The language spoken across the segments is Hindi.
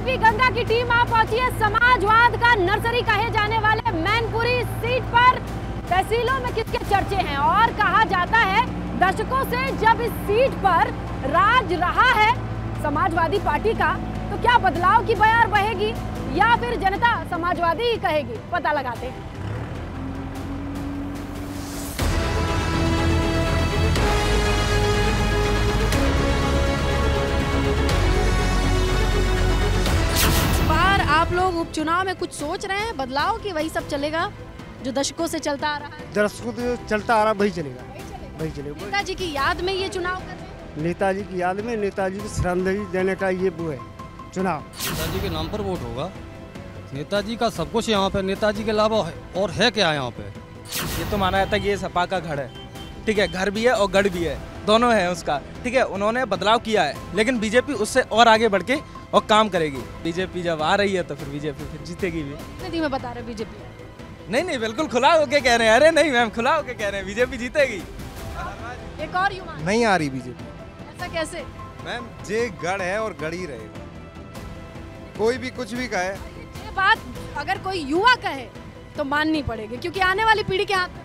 बीजेपी गंगा की टीम आ पहुंची है समाजवाद का नर्सरी कहे जाने वाले मैनपुरी सीट पर। तहसीलों में किसके चर्चे हैं और कहा जाता है दशकों से जब इस सीट पर राज रहा है समाजवादी पार्टी का, तो क्या बदलाव की बयार बहेगी या फिर जनता समाजवादी ही कहेगी, पता लगाते हैं। आप लोग उपचुनाव में कुछ सोच रहे हैं बदलाव की, वही सब चलेगा जो दशकों से चलता आ रहा है? दशकों से चलता आ रहा वही चलेगा, वही चलेगा। नेताजी की याद में ये चुनाव कर रहे हैं? नेताजी की याद में, नेताजी की श्रद्धांजलि देने का ये वो है चुनाव। नेताजी के नाम पर वोट होगा। नेताजी का सब कुछ यहाँ पे, नेताजी के अलावा और है क्या यहाँ पे? ये तो माना जाता है कि ये सपा का घर है, ठीक है, घर भी है और गढ़ भी है, दोनों है उसका, ठीक है। उन्होंने बदलाव किया है, लेकिन बीजेपी उससे और आगे बढ़ के और काम करेगी। बीजेपी जब आ रही है तो फिर बीजेपी फिर जीतेगी भी। कितने में बता रहे बीजेपी? नहीं, बिल्कुल खुला होके कह रहे हैं। अरे नहीं मैम, खुला होके कह रहे हैं बीजेपी जीतेगी। एक और युवा नहीं आ रही बीजेपी। ऐसा कैसे? मैम जे गढ़ है और गढ़ ही रहेगा, कोई भी कुछ भी कहे। ये बात अगर कोई युवा कहे तो माननी पड़ेगी, क्योंकि आने वाली पीढ़ी के हाथ में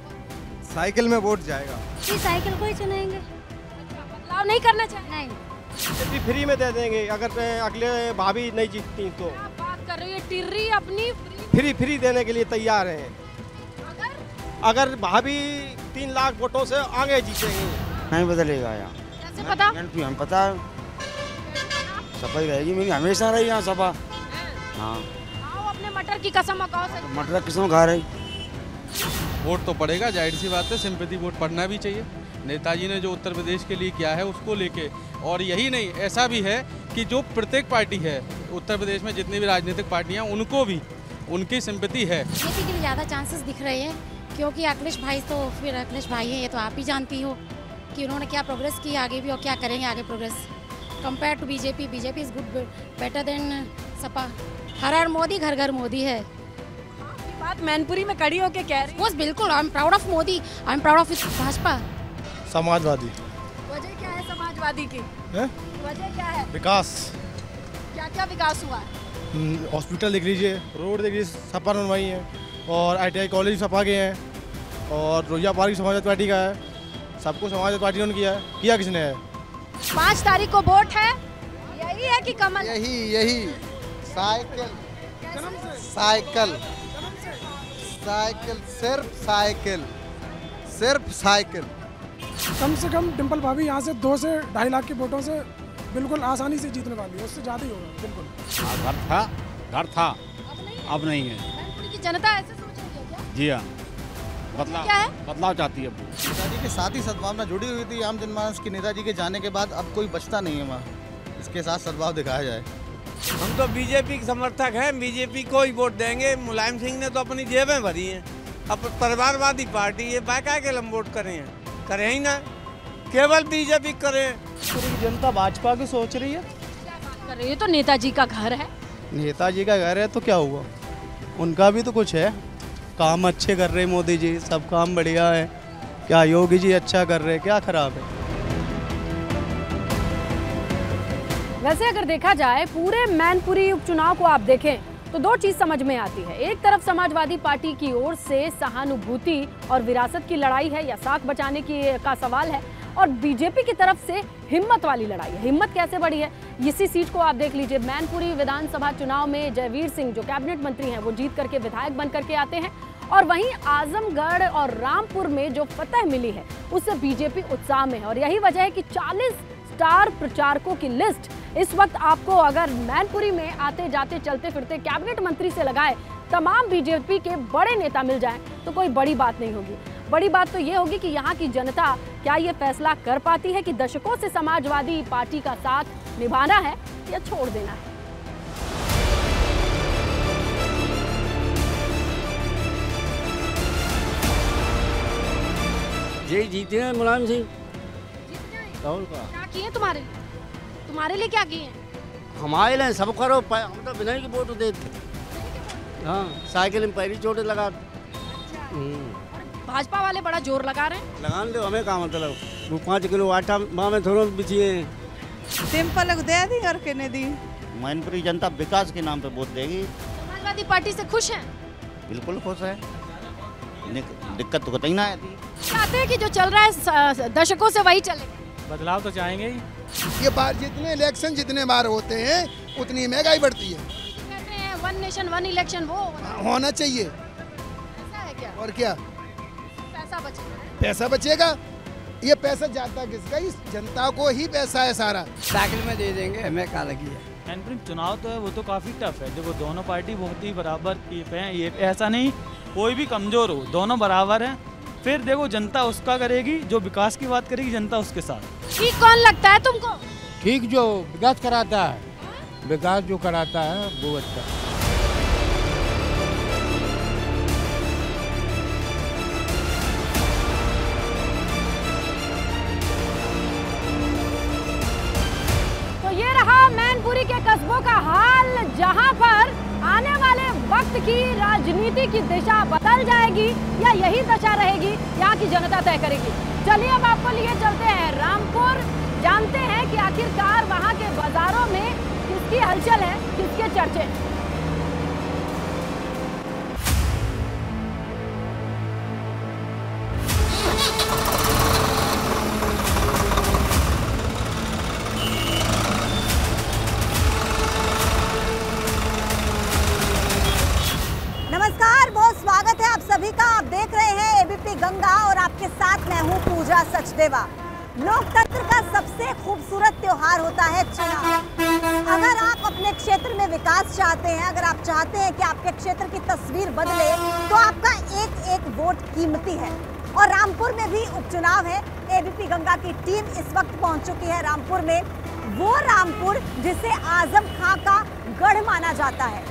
साइकिल में वोट जाएगा। साइकिल को ही चुनेंगे। बदलाव नहीं करना चाहिए? नहीं, फ्री में दे देंगे अगर अगले भाभी नहीं जीतती तो। क्या बात कर रही है? टिर्री अपनी फ्री देने के लिए तैयार हैं। अगर भाभी 3 लाख वोटों से आगे जीतेंगे। नहीं बदलेगा यहाँ। कैसे पता? हम पता सफाई रहेगी, मेरी हमेशा रही यहाँ सफा। हाँ, आओ अपने मटर की कसम खाओ से। मटर किस्म खा रही। वोट तो पड़ेगा, जाहिर सी बात है, सिंपैथी वोट पड़ना भी चाहिए। नेताजी ने जो उत्तर प्रदेश के लिए किया है उसको लेके, और यही नहीं, ऐसा भी है कि जो प्रत्येक पार्टी है उत्तर प्रदेश में, जितनी भी राजनीतिक पार्टियां, उनको भी उनकी सिंपैथी है। बीजेपी के लिए ज़्यादा चांसेस दिख रहे हैं, क्योंकि अखिलेश भाई तो फिर अखिलेश भाई हैं, ये तो आप ही जानती हो कि उन्होंने क्या प्रोग्रेस की आगे भी और क्या करेंगे आगे progress compare to BJP. BJP is good, better than SP. हर मोदी, घर घर मोदी है। बात मैनपुरी में खड़ी होके कह रही बस बिल्कुल, I am proud of Modi, I am proud of Bhajpa. Samajwadi. वजह क्या है समाजवादी की? वजह क्या है? विकास। क्या क्या विकास हुआ? हॉस्पिटल देख लीजिए, रोड देख लीजिए, सपा बनवाई है, और ITI कॉलेज सपा के हैं, और रोहिया पार्क समाजवादी पार्टी का है। सबको समाजवादी पार्टी ने किया किसने है? 5 तारीख को वोट है, यही है कि कमल? यही साइकिल, साइकिल, साइकिल, सिर्फ साइकिल। कम से कम डिम्पल भाभी यहाँ से 2 से 2.5 लाख के वोटों से बिल्कुल आसानी से जीतने वाली है, उससे ज़्यादा ही होगा बिल्कुल। घर था, अब नहीं है। मैनपुरी की जनता ऐसे सोच रही है क्या? जी हाँ, बदलाव चाहती है। नेताजी के साथ ही सद्भावना जुड़ी हुई थी आम जनमानस की। नेताजी के जाने के बाद अब कोई बचता नहीं है वहाँ, इसके साथ सद्भाव दिखाया जाए। हम तो बीजेपी के समर्थक हैं, बीजेपी को ही वोट देंगे। मुलायम सिंह ने तो अपनी जेबें भरी हैं, अब परिवारवादी पार्टी है, बाकायदे के हम वोट करें ही ना, केवल बीजेपी करें। पूरी जनता भाजपा की सोच रही है। क्या बात कर रही है? तो नेताजी का घर है। नेताजी का घर है तो क्या हुआ, उनका भी तो कुछ है। काम अच्छे कर रहे मोदी जी, सब काम बढ़िया है। क्या योगी जी अच्छा कर रहे, क्या खराब है? वैसे अगर देखा जाए पूरे मैनपुरी उपचुनाव को आप देखें तो 2 चीज समझ में आती है। एक तरफ समाजवादी पार्टी की ओर से सहानुभूति और विरासत की लड़ाई है या साख बचाने का सवाल है, और बीजेपी की तरफ से हिम्मत वाली लड़ाई है। हिम्मत कैसे बढ़ी है, इसी सीट को आप देख लीजिए। मैनपुरी विधानसभा चुनाव में जयवीर सिंह जो कैबिनेट मंत्री हैं वो जीत करके विधायक बन करके आते हैं, और वहीं आजमगढ़ और रामपुर में जो फतह मिली है उससे बीजेपी उत्साह में है। और यही वजह है कि 40 स्टार प्रचारकों की लिस्ट इस वक्त आपको अगर मैनपुरी में आते जाते चलते फिरते कैबिनेट मंत्री से लगाए तमाम बीजेपी के बड़े नेता मिल जाएं तो कोई बड़ी बात नहीं होगी। बड़ी बात तो ये होगी कि यहाँ की जनता क्या ये फैसला कर पाती है कि दशकों से समाजवादी पार्टी का साथ निभाना है या छोड़ देना है। यही जीते हैं मुलायम सिंह। क्या किए तुम्हारे लिए क्या किए? हमारे लिए सब करो, हम तो बिना ही वोट देते। हाँ, साइकिल में पैरी चोट लगा। भाजपा वाले बड़ा जोर लगा रहे हैं। लगान दो, हमें क्या मतलब, वो 5 किलो आटा माँ में थोड़ा बिछिए। सिंपल दे दी और किने दी मैनपुरी जनता विकास के नाम पे वोट देगी। समाजवादी पार्टी से खुश हैं? बिल्कुल खुश है, दिक्कत तो कतई ना आती। चाहते हैं कि जो चल रहा है दशकों से वही चले? बदलाव तो चाहेंगे ही। ये बार जितने इलेक्शन जितने बार होते हैं उतनी महंगाई बढ़ती है। कहते हैं वन नेशन वन इलेक्शन वो होना चाहिए। ऐसा है क्या? और क्या पैसा बचेगा? पैसा बचेगा? ये पैसा जाता किसका? इस जनता को ही पैसा है सारा। साइकिल में दे देंगे, हमें क्या लगी है। मैनपुरी चुनाव तो है वो तो काफ़ी टफ है। देखो दोनों पार्टी बहुत ही बराबर की हैं, ये ऐसा नहीं कोई भी कमज़ोर हो, दोनों बराबर हैं। फिर देखो जनता उसका करेगी, जो विकास की बात करेगी जनता उसके साथ। ठीक कौन लगता है तुमको? ठीक जो विकास कराता है, विकास जो कराता है वो अच्छा। तो ये रहा मैनपुरी के कस्बों का हाल, जहां पर आने वाले वक्त की राजनीति की दिशा बदल जाएगी या यही दशा रहेगी, यहाँ की जनता तय करेगी। चलिए अब आपको लिए चलते हैं रामपुर, जानते हैं कि आखिरकार वहाँ के बाजारों में किसकी हलचल है, किसके चर्चे हैं। नमस्कार, बहुत स्वागत है आप सभी का। आप देख रहे हैं एबीपी गंगा और आपके साथ मैं हूं पूजा सचदेवा। लोकतंत्र का सबसे खूबसूरत त्योहार होता है चुनाव। अगर आप अपने क्षेत्र में विकास चाहते हैं, अगर आप चाहते हैं कि आपके क्षेत्र की तस्वीर बदले, तो आपका एक एक वोट कीमती है। और रामपुर में भी उपचुनाव है। एबीपी गंगा की टीम इस वक्त पहुंच चुकी है रामपुर में, वो रामपुर जिसे आजम खां का गढ़ माना जाता है।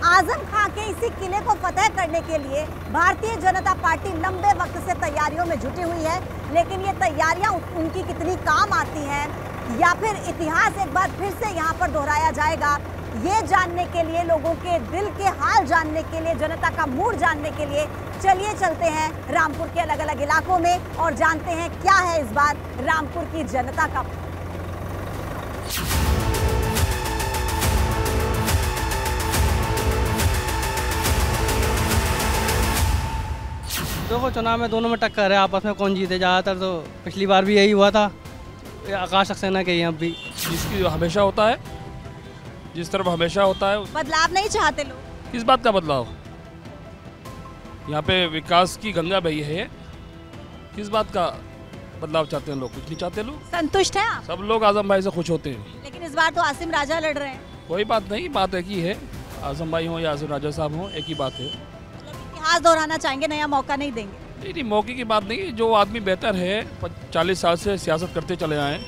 आजम खां के इसी किले को फतेह करने के लिए भारतीय जनता पार्टी लंबे वक्त से तैयारियों में जुटी हुई है, लेकिन ये तैयारियां उनकी कितनी काम आती हैं या फिर इतिहास एक बार फिर से यहाँ पर दोहराया जाएगा, ये जानने के लिए, लोगों के दिल के हाल जानने के लिए, जनता का मूड जानने के लिए चलिए चलते हैं रामपुर के अलग अलग इलाकों में और जानते हैं क्या है इस बार रामपुर की जनता का। देखो चुनाव में दोनों में टक्कर है, आपस में कौन जीते। ज़्यादातर तो पिछली बार भी यही हुआ था, आकाश सक्सेना के ही अब भी। जिसकी हमेशा होता है, जिस तरफ हमेशा होता है। बदलाव नहीं चाहते लोग? किस बात का बदलाव? यहाँ पे विकास की गंगा बही है, किस बात का बदलाव चाहते हैं लोग? कुछ नहीं चाहते लोग। संतुष्ट हैं आप? सब लोग आजम भाई से खुश होते हैं। लेकिन इस बार तो आसिम राजा लड़ रहे हैं। कोई बात नहीं, बात एक ही है, आजम भाई हो या आसिम राजा साहब हो, एक ही बात है। इतिहास दोहराना चाहेंगे, नया मौका नहीं देंगे? नहीं, मौके की बात नहीं। जो आदमी बेहतर है, 40 साल से सियासत करते चले आए,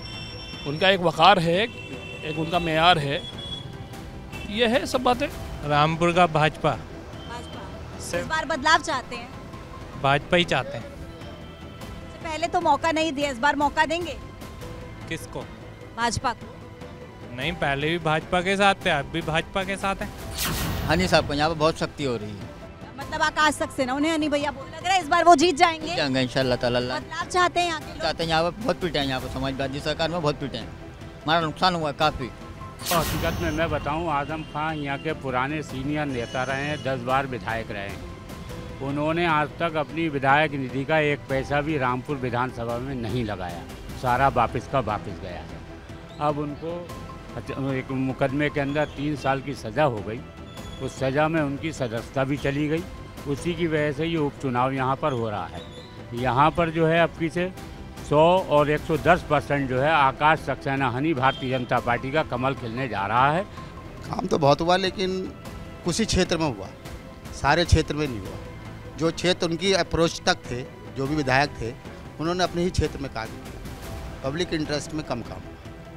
उनका एक वक़ार है, एक उनका मेयार है, ये है सब बातें। रामपुर का भाजपा इस बार बदलाव चाहते हैं? भाजपा ही चाहते हैं। पहले तो मौका नहीं दिया, इस बार मौका देंगे? किसको? भाजपा को। नहीं, पहले भी भाजपा के साथ थे, अब भी भाजपा के साथ है। हनी साहब को यहाँ पर बहुत शक्ति हो रही है। मतलब आकाश सक्सेना, उन्हें हनी भैया बोल लग रहा है इस बार वो जीत जाएंगे? जाएंगे इंशाल्लाह ताला। बदलाव चाहते हैं यहाँ के लोग? चाहते हैं, यहाँ पर बहुत पीटे हैं, यहाँ पर समाजवादी सरकार में बहुत पीटे हैं, हमारा नुकसान हुआ काफ़ी। हकीकत में मैं बताऊं, आजम खां यहाँ के पुराने सीनियर नेता रहे हैं, 10 बार विधायक रहे हैं। उन्होंने आज तक अपनी विधायक निधि का 1 पैसा भी रामपुर विधानसभा में नहीं लगाया, सारा वापस का वापस गया है। अब उनको एक मुकदमे के अंदर 3 साल की सज़ा हो गई, उस सज़ा में उनकी सदस्यता भी चली गई। उसी की वजह से ये उपचुनाव यहाँ पर हो रहा है। यहाँ पर जो है अब की से 100 और 110% जो है आकाश सक्सेना हनी भारतीय जनता पार्टी का कमल खिलने जा रहा है। काम तो बहुत हुआ, लेकिन कुछ ही क्षेत्र में हुआ, सारे क्षेत्र में नहीं हुआ। जो क्षेत्र उनकी अप्रोच तक थे, जो भी विधायक थे, उन्होंने अपने ही क्षेत्र में काम किया, पब्लिक इंटरेस्ट में कम काम।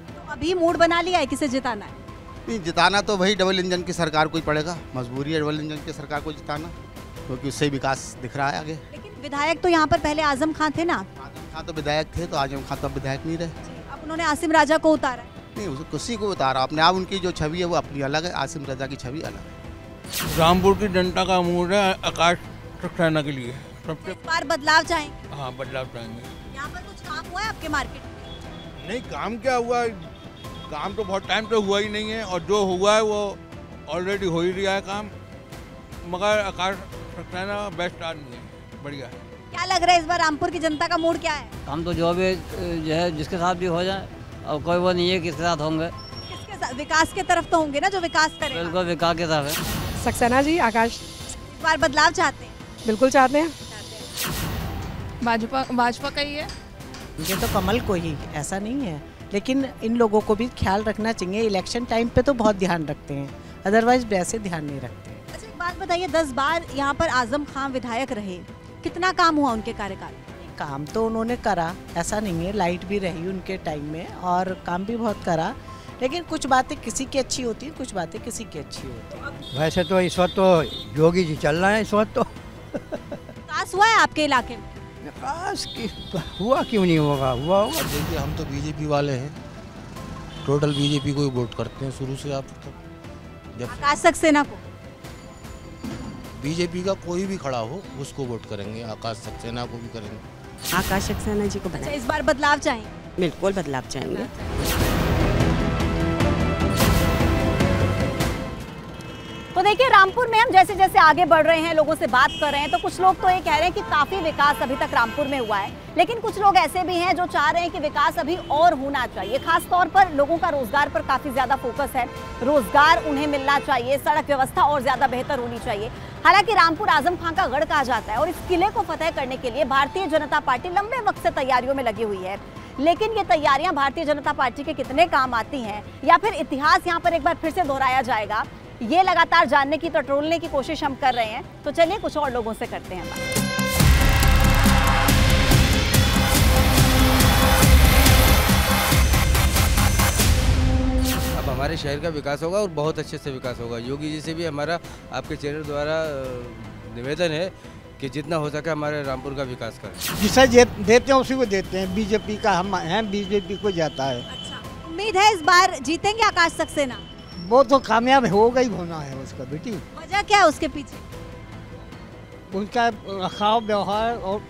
तो अभी मूड बना लिया है किसे जिताना है? नहीं, जिताना तो वही डबल इंजन की सरकार को ही पड़ेगा, मजबूरी है डबल इंजन की सरकार को जिताना, क्योंकि उससे विकास दिख रहा है आगे। लेकिन विधायक तो यहाँ पर पहले आजम खां थे ना? आजम खां तो विधायक थे, तो आजम खां तो अब विधायक नहीं रहे। अब उन्होंने आसिम राजा को उतारा? नहीं, किसी को उतारा अपने आप, उनकी जो छवि है वो अपनी अलग है, आसिम राजा की छवि अलग है। रामपुर की जनता का मूड है आकाश सक्सेना के लिए। इस बार बदलाव चाहेंगे? हाँ, बदलाव चाहेंगे। यहाँ पर कुछ काम हुआ है आपके मार्केट में? नहीं, काम क्या हुआ, काम तो बहुत टाइम पे हुआ ही नहीं है, और जो हुआ है वो ऑलरेडी हो ही रहा है काम, मगर आकाश सक्सेना बेस्ट आदमी है, बढ़िया है। क्या लग रहा है इस बार रामपुर की जनता का मूड क्या है? हम तो जो भी जो है जिसके साथ भी हो जाए, और कोई वो नहीं है किसके साथ होंगे। किसके साथ? विकास के तरफ तो होंगे ना, जो विकास करेगा। बिल्कुल विकास के साथ है। सक्सेना जी, आकाश। इस बार बदलाव चाहते हैं? बिल्कुल चाहते हैं। भाजपा का ही है। ये तो कमल को ही, ऐसा नहीं है, लेकिन इन लोगों को भी ख्याल रखना चाहिए। इलेक्शन टाइम पे तो बहुत ध्यान रखते हैं, अदरवाइज वैसे ध्यान नहीं रखते। अच्छा एक बात बताइए, 10 बार यहाँ पर आजम खान विधायक रहे, कितना काम हुआ उनके कार्यकाल? काम तो उन्होंने करा, ऐसा नहीं है, लाइट भी रही उनके टाइम में और काम भी बहुत करा, लेकिन कुछ बातें किसी की अच्छी होती है, कुछ बातें किसी की अच्छी होती है। वैसे तो इस वक्त तो योगी जी चल रहे हैं इस वक्त तो। विकास हुआ है आपके इलाके में? विकास हुआ क्यों नहीं होगा, हुआ होगा। देखिए हम तो बीजेपी वाले हैं, टोटल बीजेपी को ही वोट करते हैं शुरू से आप तक। आकाश सक्सेना को? बीजेपी का कोई भी खड़ा हो उसको वोट करेंगे, आकाश सक्सेना को भी करेंगे। आकाश सक्सेना जी को अच्छा इस बार बदलाव चाहिए? बिल्कुल बदलाव चाहेंगे। तो देखिए रामपुर में हम जैसे जैसे आगे बढ़ रहे हैं, लोगों से बात कर रहे हैं, तो कुछ लोग तो ये कह रहे हैं कि काफी विकास अभी तक रामपुर में हुआ है, लेकिन कुछ लोग ऐसे भी हैं जो चाह रहे हैं कि विकास अभी और होना चाहिए। खास तौर पर लोगों का रोजगार पर काफी ज्यादा फोकस है, रोजगार उन्हें मिलना चाहिए, सड़क व्यवस्था और ज्यादा बेहतर होनी चाहिए। हालांकि रामपुर आजम खान का गढ़ कहा जाता है और इस किले को फतेह करने के लिए भारतीय जनता पार्टी लंबे वक्त से तैयारियों में लगी हुई है, लेकिन ये तैयारियां भारतीय जनता पार्टी के कितने काम आती हैं या फिर इतिहास यहाँ पर एक बार फिर से दोहराया जाएगा, ये लगातार जानने की, टटोलने की कोशिश हम कर रहे हैं। तो चलिए कुछ और लोगों से करते हैं बात। अब हमारे शहर का विकास होगा और बहुत अच्छे से विकास होगा। योगी जी से भी हमारा आपके चैनल द्वारा निवेदन है कि जितना हो सके हमारे रामपुर का विकास करें। जिसे देते हैं उसी को देते हैं, बीजेपी का हम हैं, बीजेपी को जाता है। अच्छा उम्मीद है इस बार जीतेंगे आकाश सक्सेना? वो तो कामयाब होगा ही होना है उसका बेटी। वजह क्या है उसके पीछे? उनका रखाव, व्यवहार और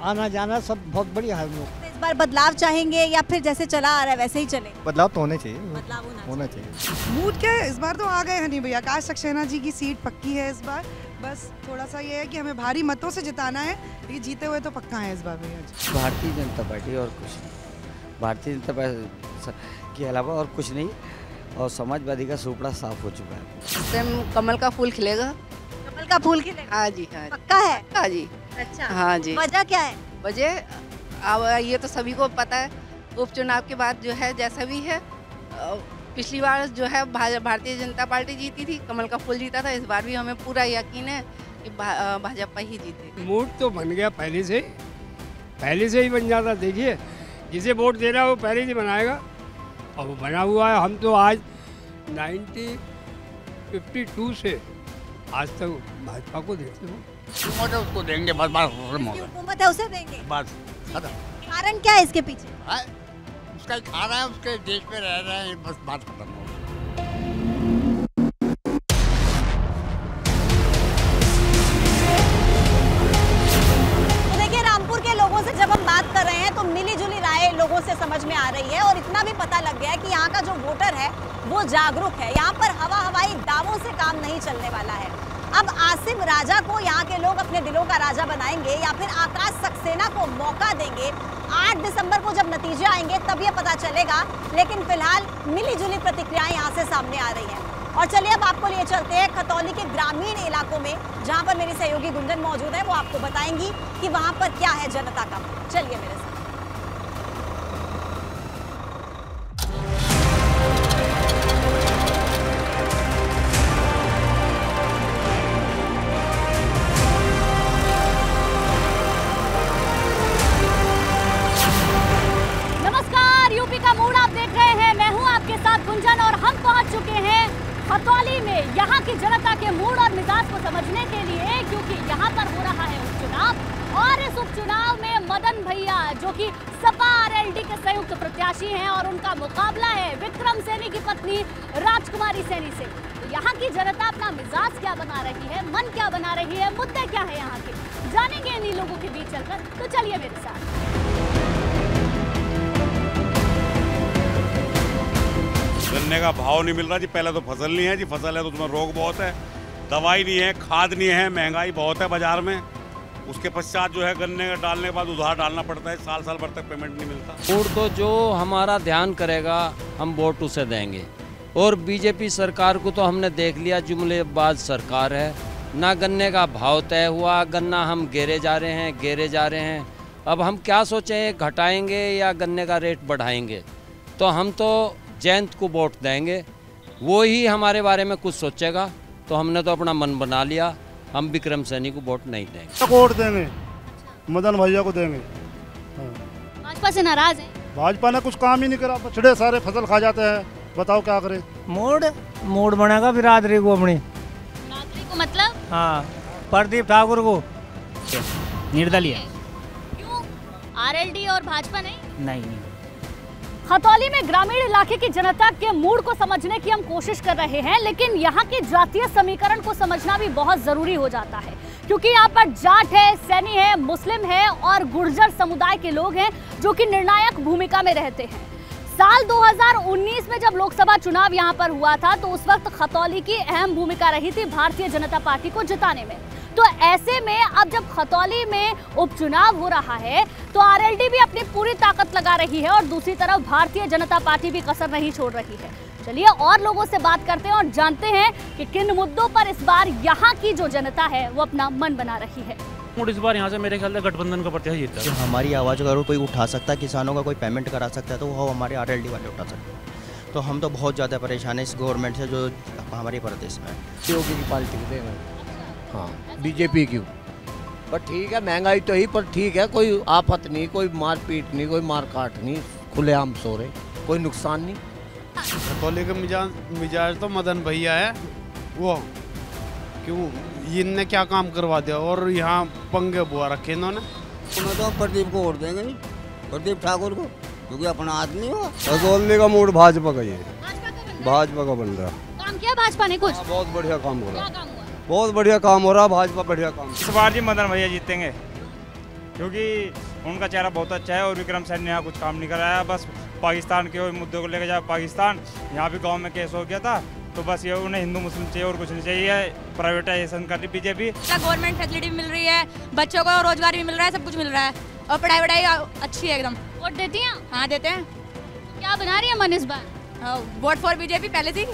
आना जाना सब बहुत बढ़िया है। लोग इस बार बदलाव चाहेंगे या फिर जैसे चला आ रहा है वैसे ही चले? बदलाव तो होने चाहिए, बदलाव होना चाहिए। मूड क्या है इस बार तो आ गए हैं नहीं भैया, आकाश सक्सेना जी की सीट पक्की है इस बार। बस थोड़ा सा ये है कि हमें भारी मतों से जिताना है, लेकिन जीते हुए तो पक्का है इस बार भैया। भारतीय जनता पार्टी और कुछ नहीं, भारतीय जनता पार्टी के अलावा और कुछ नहीं, और समाजवादी का सुपड़ा साफ हो चुका है। इस टाइम कमल का फूल खिलेगा। कमल का फूल खिलेगा? हाँ जी, हाँ पक्का है? हाँ जी। अच्छा हाँ जी। वजह क्या है? वजह अब ये तो सभी को पता है, उपचुनाव के बाद जो है जैसा भी है, पिछली बार जो है भारतीय जनता पार्टी जीती थी, कमल का फूल जीता था, इस बार भी हमें पूरा यकीन है कि भाजपा ही जीते। मूड तो बन गया पहले से ही बन जाता। देखिए जिसे वोट दे रहा है वो पहले से बनाएगा, और वो बना हुआ है। हम तो आज 1952 से आज तक भाजपा को देखते हो। उसको देंगे बस, हुकूमत है उसे देंगे बस। कारण क्या है इसके पीछे? उसका खा रहा है, उसके देश में रह रहे हैं, बस बात खत्म हो। तो देखिए रामपुर के लोगों से जब हम बात कर रहे हैं तो मिली जुली राय लोगों से समझ में आ रही है, और इतना भी पता लग गया है कि यहाँ का जो वोटर है वो जागरूक है। यहाँ पर हवाई दावों से काम नहीं चलने वाला है। अब आसिम राजा को यहाँ के लोग अपने दिलों का राजा बनाएंगे या फिर आकाश सक्सेना को मौका देंगे, 8 दिसंबर को जब नतीजे आएंगे तब ये पता चलेगा। लेकिन फिलहाल मिली जुली प्रतिक्रियाएं यहाँ से सामने आ रही हैं। और चलिए अब आपको लिए चलते हैं खतौली के ग्रामीण इलाकों में, जहाँ पर मेरी सहयोगी गुंजन मौजूद है, वो आपको बताएंगी कि वहाँ पर क्या है जनता का। चलिए मेरे साथ। गुंजन और हम पहुंच चुके हैं खतौली में यहाँ की जनता के मूड और मिजाज को समझने के लिए, क्योंकि यहाँ पर हो रहा है उपचुनाव। और इस उपचुनाव में मदन भैया जो कि सपा आरएलडी के संयुक्त प्रत्याशी हैं और उनका मुकाबला है विक्रम सैनी की पत्नी राजकुमारी सैनी से। तो यहाँ की जनता अपना मिजाज क्या बना रही है, मन क्या बना रही है, मुद्दे क्या है यहाँ के, जानेंगे इन्हीं लोगों के बीच चलकर। तो चलिए मेरे साथ। गन्ने का भाव नहीं मिल रहा जी। पहले तो फसल नहीं है जी, फसल है तो उसमें रोग बहुत है, दवाई नहीं है, खाद नहीं है, महंगाई बहुत है बाजार में। उसके पश्चात जो है गन्ने डालने के बाद उधार डालना पड़ता है, साल साल भर तक पेमेंट नहीं मिलता। वोट तो जो हमारा ध्यान करेगा हम वोट उसे देंगे। और बीजेपी सरकार को तो हमने देख लिया, जुमलेबाज सरकार है। ना गन्ने का भाव तय हुआ, गन्ना हम गेरे जा रहे हैं। अब हम क्या सोचें, घटाएंगे या गन्ने का रेट बढ़ाएंगे? तो हम तो जयंत को वोट देंगे, वो ही हमारे बारे में कुछ सोचेगा। तो हमने तो अपना मन बना लिया, हम विक्रम सैनी को वोट नहीं देंगे। वोट देंगे, मदन भैया को देंगे। भाजपा से नाराज है? भाजपा ने कुछ काम ही नहीं करा, बछड़े सारे फसल खा जाते हैं, बताओ क्या करे। मूड बनेगा बिरादरी को अपनी। बिरादरी को मतलब? हाँ, प्रदीप ठाकुर को निर्दलीय। क्यों? आरएलडी और भाजपा नहीं? खतौली में ग्रामीण इलाके की जनता के मूड को समझने की हम कोशिश कर रहे हैं, लेकिन यहाँ के जातीय समीकरण को समझना भी बहुत जरूरी हो जाता है, क्योंकि यहाँ पर जाट है, सैनी है, मुस्लिम है और गुर्जर समुदाय के लोग हैं जो कि निर्णायक भूमिका में रहते हैं। साल 2019 में जब लोकसभा चुनाव यहाँ पर हुआ था तो उस वक्त खतौली की अहम भूमिका रही थी भारतीय जनता पार्टी को जिताने में। तो ऐसे में अब जब खतौली में उपचुनाव हो रहा है तो आरएलडी भी अपनी पूरी ताकत लगा रही है और दूसरी तरफ भारतीय जनता पार्टी भी कसर नहीं छोड़ रही है। चलिए और लोगों से बात करते हैं और जानते हैं कि किन मुद्दों पर इस बार यहाँ की जो जनता है वो अपना मन बना रही है। इस बार यहाँ से मेरे ख्याल से गठबंधन का प्रत्याशी जीतता है। हमारी आवाज़ अगर कोई उठा सकता है, किसानों का कोई पेमेंट करा सकता है तो वो हमारे आरएलडी वाले उठा सकते हैं। तो हम तो बहुत ज़्यादा परेशान है इस गवर्नमेंट से जो हमारे प्रदेश में है। योगी की पार्टी को देंगे, हाँ बीजेपी की। पर ठीक है, महंगाई तो ही, पर ठीक है, कोई आफत नहीं, कोई मारपीट नहीं, कोई मारकाट नहीं, खुलेआम सो रहे, कोई नुकसान नहीं। खतौली का मिजाज तो मदन भैया है, वो क्यों इनने क्या काम करवा दिया और यहाँ पंगे बुआ रखे इन्होंने। तो प्रदीप को वोट देंगे, नहीं प्रदीप ठाकुर को, क्योंकि अपना आदमी हो। खतौली का मूड भाजपा का ही है, भाजपा का बन रहा। काम किया भाजपा ने कुछ? बहुत बढ़िया काम हो रहा, बहुत बढ़िया काम हो रहा, भाजपा बढ़िया काम। इस बार जी मदन भैया जीतेंगे, क्योंकि उनका चेहरा बहुत अच्छा है और विक्रम सैनी ने यहाँ कुछ काम नहीं कराया। बस पाकिस्तान के मुद्दों को लेकर जाए, पाकिस्तान यहाँ भी गांव में केस हो गया था, तो बस ये उन्हें हिंदू मुस्लिम चाहिए और कुछ नहीं चाहिए। प्राइवेटाइजेशन कर रही बीजेपी। गवर्नमेंट फैसिलिटी भी मिल रही है, बच्चों को रोजगार भी मिल रहा है, सब कुछ मिल रहा है और पढ़ाई वढ़ाई अच्छी है एकदम। वोट देती हैं? हाँ देते हैं। क्या बना रही है मन इस बार? वोट फॉर बीजेपी पहले थी।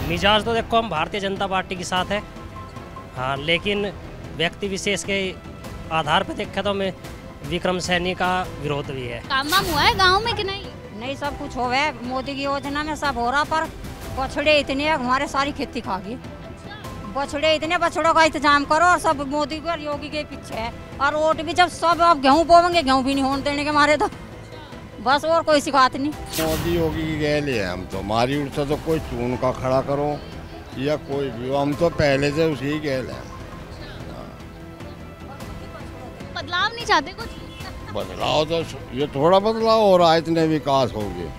मिजाज तो देखो हम भारतीय जनता पार्टी के साथ है, हाँ, लेकिन व्यक्ति विशेष के आधार पर देखें तो मैं विक्रम सैनी का विरोध भी है। काम वाम हुआ है गांव में कि नहीं? नहीं, सब कुछ हो गया, मोदी की योजना में सब हो रहा, पर बछड़े इतने हमारे सारी खेती खा गई। बछड़े इतने, बछड़ों का इंतजाम करो और सब मोदी और योगी के पीछे है। और वोट भी जब सब अब गेहूँ बोवेंगे, गेहूँ भी नहीं होने देने के मारे, तो बस और कोई शिकायत नहीं। मोदी योगी की गैल है, हम तो हमारी उड़ता तो कोई चून का खड़ा करो या कोई भी, हम तो पहले से उसी ही गैल है। बदलाव नहीं चाहते कुछ? बदलाव तो ये थोड़ा बदलाव हो रहा है, इतने विकास हो गए।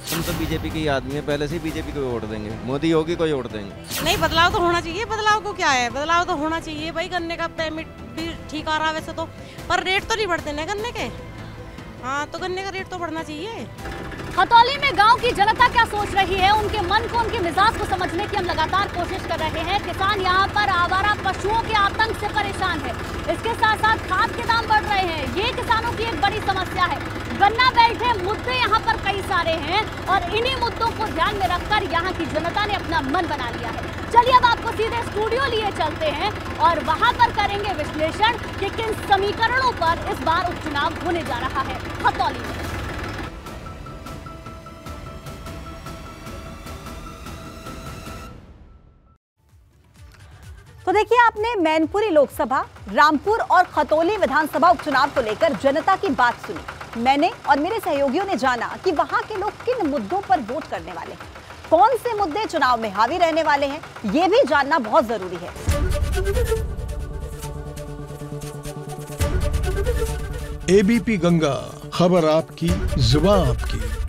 हम तो बीजेपी के आदमी है, पहले से बीजेपी को वोट देंगे, मोदी योगी को ही वोट देंगे। नहीं, बदलाव तो होना चाहिए। बदलाव को क्या है, बदलाव तो होना चाहिए भाई। गन्ने का पेमेंट भी ठीक आ रहा है वैसे तो, पर रेट तो नहीं बढ़ते ना गन्ने के। हाँ, तो गन्ने का रेट तो बढ़ना चाहिए। खतौली में गांव की जनता क्या सोच रही है, उनके मन को, उनके मिजाज को समझने की हम लगातार कोशिश कर रहे हैं। किसान यहाँ पर आवारा पशुओं के आतंक से परेशान है, इसके साथ साथ खाद के दाम बढ़ रहे हैं, ये किसानों की एक बड़ी समस्या है। गन्ना बेल्ट है, मुद्दे यहाँ पर कई सारे हैं और इन्हीं मुद्दों को ध्यान में रखकर यहाँ की जनता ने अपना मन बना लिया है। चलिए अब आपको सीधे स्टूडियो लिए चलते हैं और वहां पर करेंगे विश्लेषण कि किन समीकरणों पर इस बार उपचुनाव होने जा रहा है खतौली में। तो देखिए, आपने मैनपुरी लोकसभा, रामपुर और खतौली विधानसभा उपचुनाव को लेकर जनता की बात सुनी। मैंने और मेरे सहयोगियों ने जाना कि वहां के लोग किन मुद्दों पर वोट करने वाले हैं, कौन से मुद्दे चुनाव में हावी रहने वाले हैं, ये भी जानना बहुत जरूरी है। एबीपी गंगा, खबर आपकी, जुबान आपकी।